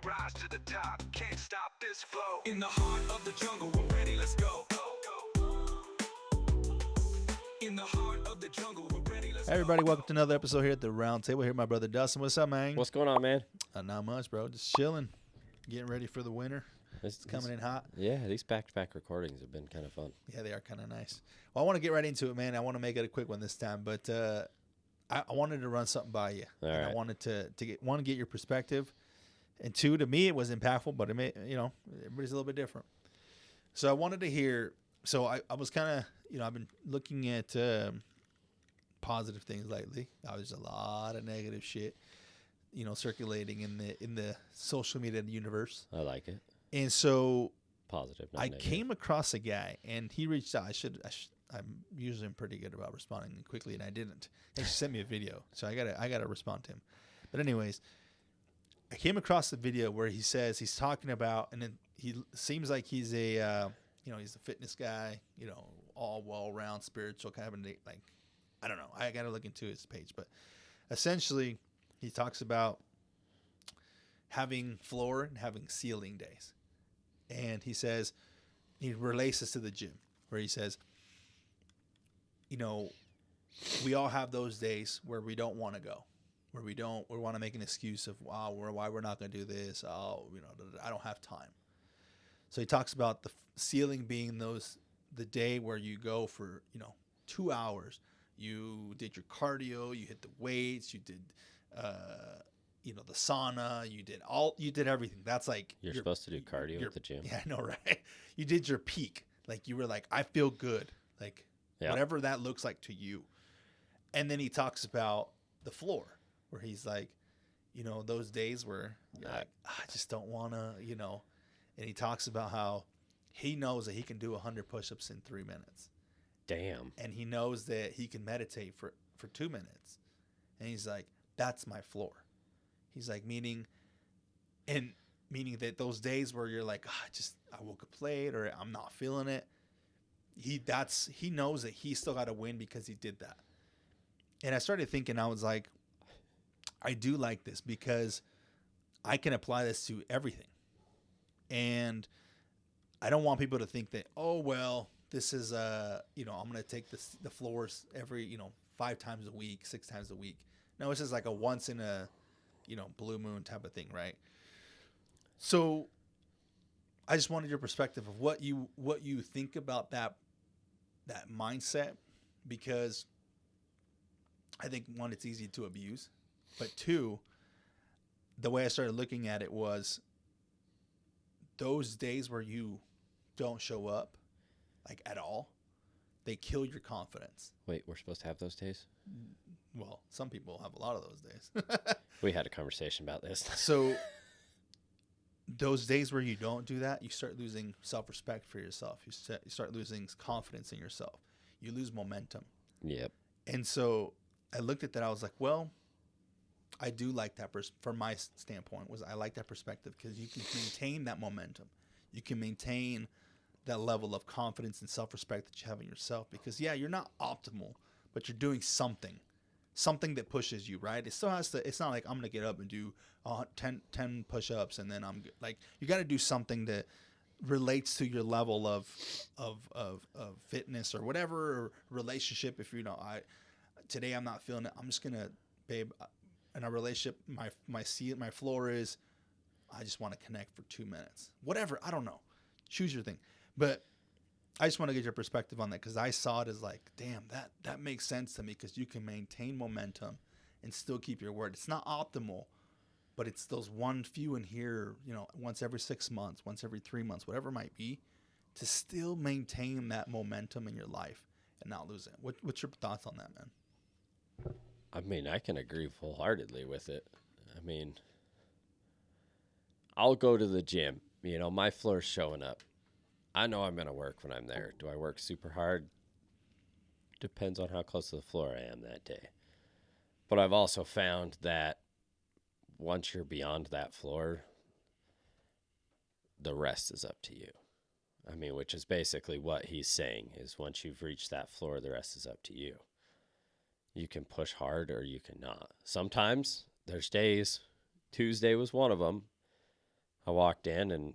we rise to the top. Can't stop this flow. In the heart of the jungle, we're ready, let's go. In the heart of the jungle, we're ready, let's Hey everybody, welcome to another episode here at the Round Table. Here, my brother Dustin. What's up, man? What's going on, man? Not much, bro. Just chilling, getting ready for the winter. It's coming in hot. Yeah, these back-to-back recordings have been kind of fun. Yeah, they are kind of nice. Well, I want to get right into it, man. I want to make it a quick one this time, but I wanted to run something by you. All right. I wanted to get your perspective, and two, to me, it was impactful, but it may, everybody's a little bit different. So I wanted to hear. So I was kind of, I've been looking at positive things lately. There's a lot of negative shit, circulating in the social media universe. I like it. And so Positive, not I negative. came across a guy, and he reached out. I'm usually pretty good about responding quickly, and I didn't. He sent me a video, so I gotta respond to him. But anyways, I came across the video where he says he's talking about, and then he seems like he's a he's a fitness guy, all well round spiritual kind of like, I don't know. I gotta look into his page, but essentially he talks about having floor and having ceiling days. And he says, he relates this to the gym, where he says, we all have those days where we don't want to go, where we want to make an excuse of, wow, why we're not going to do this. I don't have time. So he talks about the ceiling being the day where you go for, 2 hours. You did your cardio, you hit the weights, you did, the sauna, you did everything. That's like You're supposed to do cardio at the gym. Yeah, I know, right? You did your peak. Like, you were like, I feel good. Like, whatever that looks like to you. And then he talks about the floor, where he's like, those days where you're like, I just don't want to, And he talks about how he knows that he can do 100 push-ups in 3 minutes. Damn. And he knows that he can meditate for 2 minutes. And he's like, that's my floor. He's like, meaning that those days where you're like, I woke up late, or I'm not feeling it. He knows that he still got to win because he did that. And I started thinking, I was like, I do like this because I can apply this to everything. And I don't want people to think that, oh, well, this is, I'm going to take the floors every, 5 times a week, 6 times a week. No, it's just like a once in a, blue moon type of thing, right? So I just wanted your perspective of what you think about that mindset, because I think, one, it's easy to abuse, but two, the way I started looking at it was those days where you don't show up, like, at all, they kill your confidence. Wait, we're supposed to have those days? Well, some people have a lot of those days. We had a conversation about this. So those days where you don't do that, you start losing self-respect for yourself. You start losing confidence in yourself. You lose momentum. Yep. And so I looked at that. I was like, well, I do like that. From my standpoint, I like that perspective, because you can maintain that momentum. You can maintain that level of confidence and self-respect that you have in yourself, because you're not optimal, but you're doing something that pushes you, right? It still has to, it's not like I'm going to get up and do 10 push-ups and then I'm good. Like, you got to do something that relates to your level of fitness or whatever, or relationship. If today I'm not feeling it, I'm just going to, babe, in a relationship, my floor is, I just want to connect for 2 minutes, whatever. I don't know. Choose your thing. But I just want to get your perspective on that, because I saw it as like, damn, that makes sense to me, because you can maintain momentum and still keep your word. It's not optimal, but it's those few in here, once every 6 months, once every 3 months, whatever it might be, to still maintain that momentum in your life and not lose it. What's your thoughts on that, man? I mean, I can agree wholeheartedly with it. I mean, I'll go to the gym. My floor's showing up. I know I'm going to work when I'm there. Do I work super hard? Depends on how close to the floor I am that day. But I've also found that once you're beyond that floor, the rest is up to you. I mean, which is basically what he's saying, is once you've reached that floor, the rest is up to you. You can push hard or you cannot. Sometimes there's days, Tuesday was one of them, I walked in and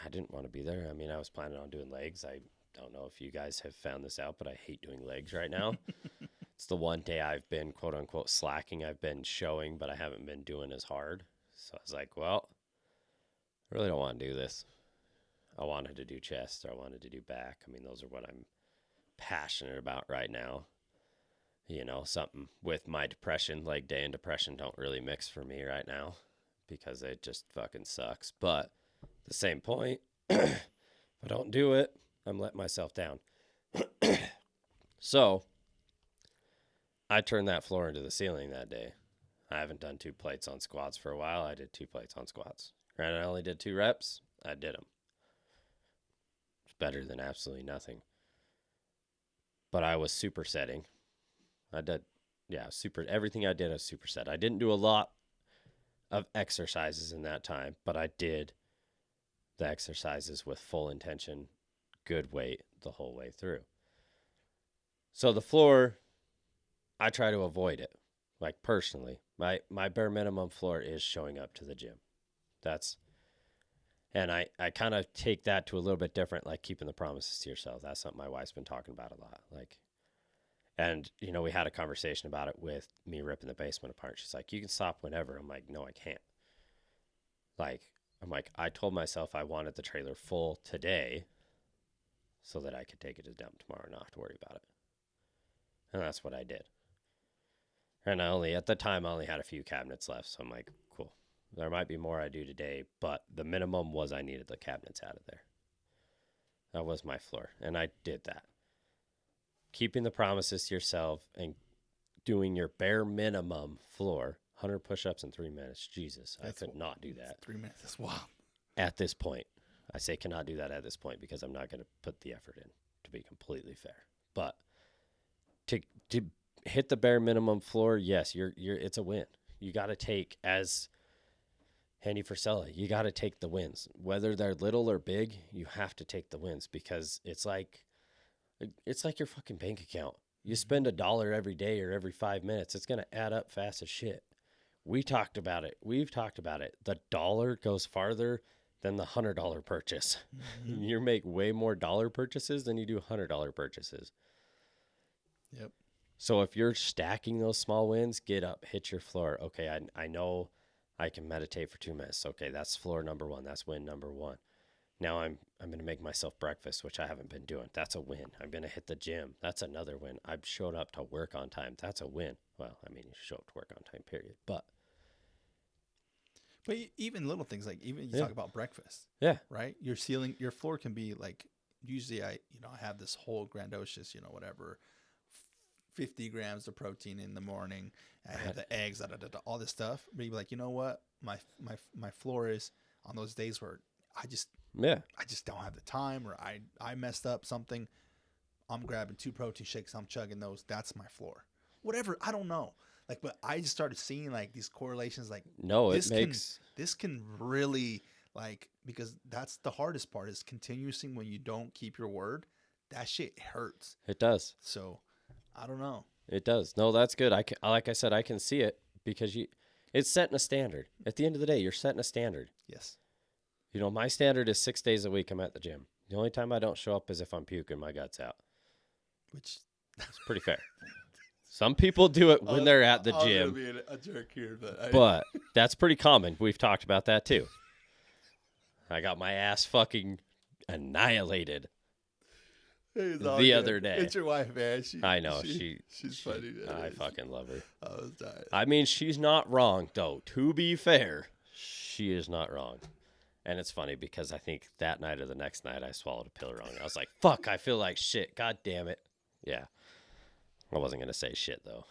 I didn't want to be there. I mean, I was planning on doing legs. I don't know if you guys have found this out, but I hate doing legs right now. It's the one day I've been, quote unquote, slacking. I've been showing, but I haven't been doing as hard. So I was like, well, I really don't want to do this. I wanted to do chest, or I wanted to do back. I mean, those are what I'm passionate about right now. You know, something with my depression, leg day and depression don't really mix for me right now because it just fucking sucks. But at the same point, if I don't do it, I'm letting myself down. So I turned that floor into the ceiling that day. I haven't done 2 plates on squats for a while. I did 2 plates on squats. Granted, I only did 2 reps. I did them. It's better than absolutely nothing. But I was supersetting. I did, everything I did, I was superset. I didn't do a lot of exercises in that time, but I did the exercises with full intention, good weight the whole way through. So the floor, I try to avoid it. Like personally, my bare minimum floor is showing up to the gym. And I kind of take that to a little bit different, like keeping the promises to yourself. That's something my wife's been talking about a lot. And, you know, we had a conversation about it with me ripping the basement apart. She's like, you can stop whenever. I'm like, no, I can't. I told myself I wanted the trailer full today so that I could take it to dump tomorrow and not have to worry about it. And that's what I did. And at the time, I only had a few cabinets left. So I'm like, cool. There might be more I do today, but the minimum was I needed the cabinets out of there. That was my floor. And I did that. Keeping the promises to yourself and doing your bare minimum floor, 100 push-ups in 3 minutes. Jesus, I could not do that. 3 minutes, that's wild. At this point. I say cannot do that at this point because I'm not going to put the effort in, to be completely fair. But to hit the bare minimum floor, yes, it's a win. You got to take, as Handy Frisella, you got to take the wins. Whether they're little or big, you have to take the wins because it's like your fucking bank account. You spend $1 every day or every 5 minutes, it's going to add up fast as shit. We've talked about it. The dollar goes farther than the $100 purchase. Mm-hmm. You make way more dollar purchases than you do $100 purchases. Yep. So if you're stacking those small wins, get up, hit your floor. Okay, I know I can meditate for 2 minutes. Okay, that's floor number 1. That's win number 1. Now I'm going to make myself breakfast, which I haven't been doing. That's a win. I'm going to hit the gym. That's another win. I've showed up to work on time. That's a win. Well, I mean, you show up to work on time, period. But even little things, like even you talk about breakfast. Yeah. Right? Your floor can be like, usually I have this whole grandiose, 50 grams of protein in the morning. I have the eggs, all this stuff. But you'd be like, you know what? My floor is on those days where I just don't have the time, or I messed up something. I'm grabbing 2 protein shakes. I'm chugging those. That's my floor. Whatever. I don't know. But I just started seeing these correlations. This can really because that's the hardest part is continuing when you don't keep your word. That shit hurts. It does. So I don't know. It does. No, that's good. Like I said, I can see it because it's setting a standard. At the end of the day, you're setting a standard. Yes. My standard is 6 days a week I'm at the gym. The only time I don't show up is if I'm puking my guts out. Which is pretty fair. Some people do it when they're at the gym. I'm gonna be a jerk here, but that's pretty common. We've talked about that too. I got my ass fucking annihilated the other day. It's your wife, man. I know. She's funny. I fucking love her. I was dying. I mean, she's not wrong, though. To be fair, she is not wrong. And it's funny because I think that night or the next night I swallowed a pill wrong. I was like, fuck, I feel like shit. God damn it. Yeah. I wasn't going to say shit, though.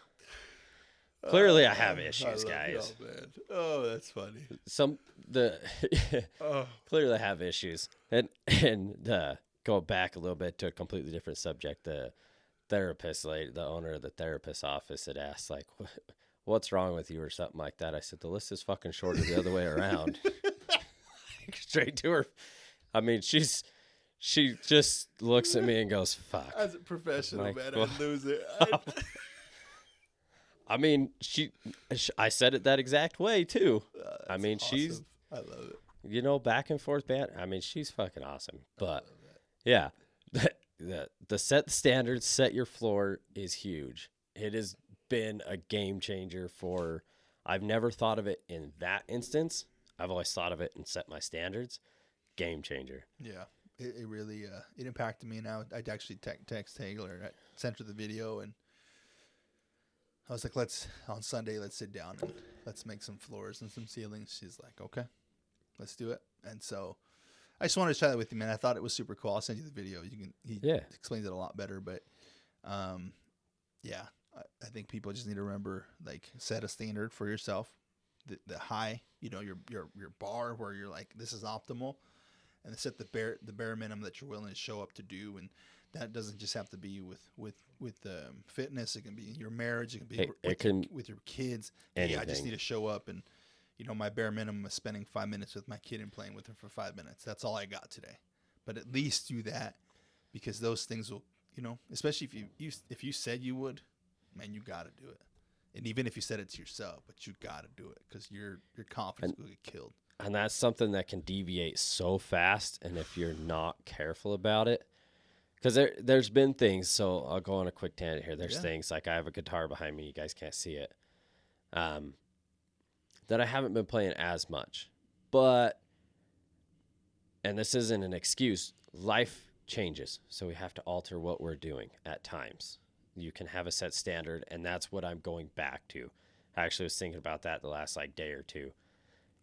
Clearly, I have issues, guys. Oh, man. Oh, that's funny. Clearly, I have issues. And go back a little bit to a completely different subject. The therapist, the owner of the therapist office had asked, what's wrong with you or something like that. I said, the list is fucking shorter the other way around. Straight to her. I mean, she just looks at me and goes, fuck. As a professional, man, I'd lose it. I mean, I said it that exact way, too. I mean, awesome. I love it. you know, back and forth band. I mean, she's fucking awesome. But yeah, the set the standards, set your floor is huge. It has been a game changer for. I've never thought of it in that instance. I've always thought of it and set my standards. Game changer. Yeah, it really it impacted me. Now I actually text Taylor, I sent her the video, and I was like, on Sunday let's sit down and let's make some floors and some ceilings. She's like, okay, let's do it. And so I just wanted to share that with you, man. I thought it was super cool. I'll send you the video. He explains it a lot better, but yeah, I think people just need to remember, like, set a standard for yourself, the high, you know, your bar where you're like, this is optimal, and set the bare minimum that you're willing to show up to do. And that doesn't just have to be with fitness. It can be your marriage. It can be with your kids. Hey, I just need to show up, and you know, my bare minimum is spending 5 minutes with my kid and playing with her for 5 minutes. That's all I got today. But at least do that, because those things will, you know, especially if you said you would, man, you got to do it. And even if you said it to yourself, but you got to do it, because your confidence will get killed. And that's something that can deviate so fast. And if you're not careful about it, because there's been things, so I'll go on a quick tangent here. There's things like I have a guitar behind me. You guys can't see it. That I haven't been playing as much. But, and this isn't an excuse, life changes. So we have to alter what we're doing at times. You can have a set standard, and that's what I'm going back to. I actually was thinking about that the last day or two,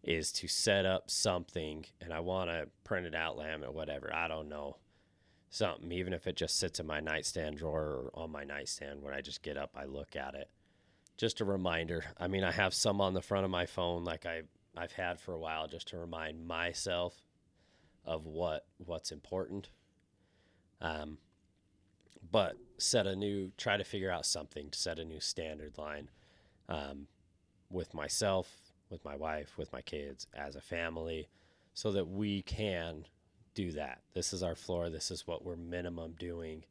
is to set up something, and I want to print it out, laminate, whatever. I don't know. Something, even if it just sits in my nightstand drawer or on my nightstand, when I just get up, I look at it. Just a reminder. I mean, I have some on the front of my phone, like I've had for a while, just to remind myself of what's important. But try to figure out something to set a new standard line, with myself, with my wife, with my kids, as a family, so that we can do that. This is our floor. This is what we're minimum doing.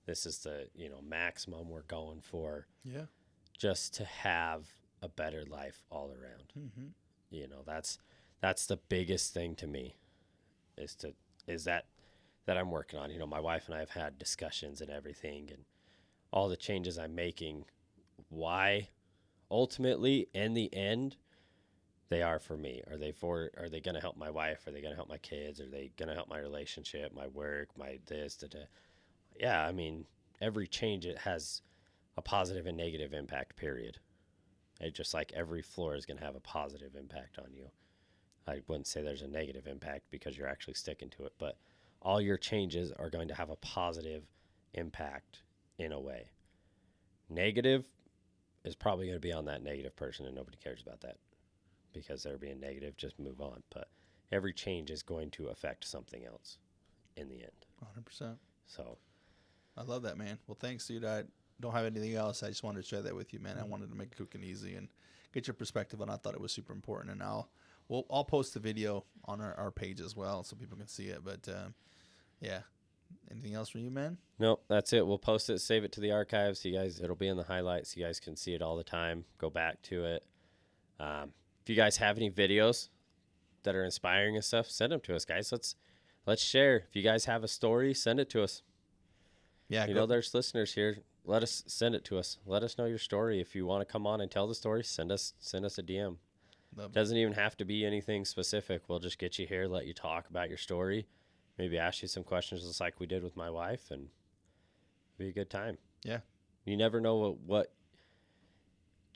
This is the, you know, maximum we're going for. Yeah. Just to have a better life all around. Mm-hmm. You know, that's the biggest thing to me, is that I'm working on. You know, my wife and I have had discussions and everything, and all the changes I'm making, why ultimately in the end they are for me. Are they going to help my wife? Are they going to help my kids? Are they going to help my relationship, my work, my this, Yeah, I mean, every change, it has a positive and negative impact, period. Just like every floor is going to have a positive impact on you. I wouldn't say there's a negative impact because you're actually sticking to it, but all your changes are going to have a positive impact in a way. Negative is probably going to be on that negative person, and nobody cares about that because they're being negative. Just move on. But every change is going to affect something else in the end. 100%. So I love that, man. Well, thanks, dude. I don't have anything else. I just wanted to share that with you, man. I wanted to make cooking easy and get your perspective on it. I thought it was super important. And I'll post the video on our page as well so people can see it. But yeah. Anything else from you, man? Nope, that's it. We'll post it, save it to the archives. You guys, it'll be in the highlights. You guys can see it all the time. Go back to it. If you guys have any videos that are inspiring and stuff, send them to us, guys. Let's share. If you guys have a story, send it to us. Yeah, you know, there's listeners here. Send it to us. Let us know your story. If you want to come on and tell the story, send us a DM. Doesn't even have to be anything specific. We'll just get you here, let you talk about your story. Maybe ask you some questions just like we did with my wife, and be a good time. Yeah. You never know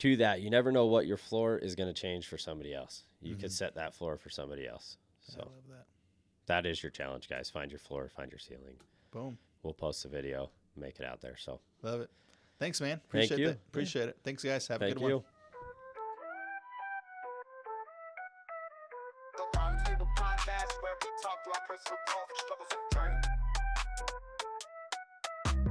you never know what your floor is going to change for somebody else. You could set that floor for somebody else. So I love that. That is your challenge, guys. Find your floor, find your ceiling. Boom. We'll post the video, make it out there. So love it. Thanks, man. Appreciate it. Appreciate it. Thanks, guys. Have a good one. The Round Table Podcast, where we talk to our personal growth, struggles, and journey.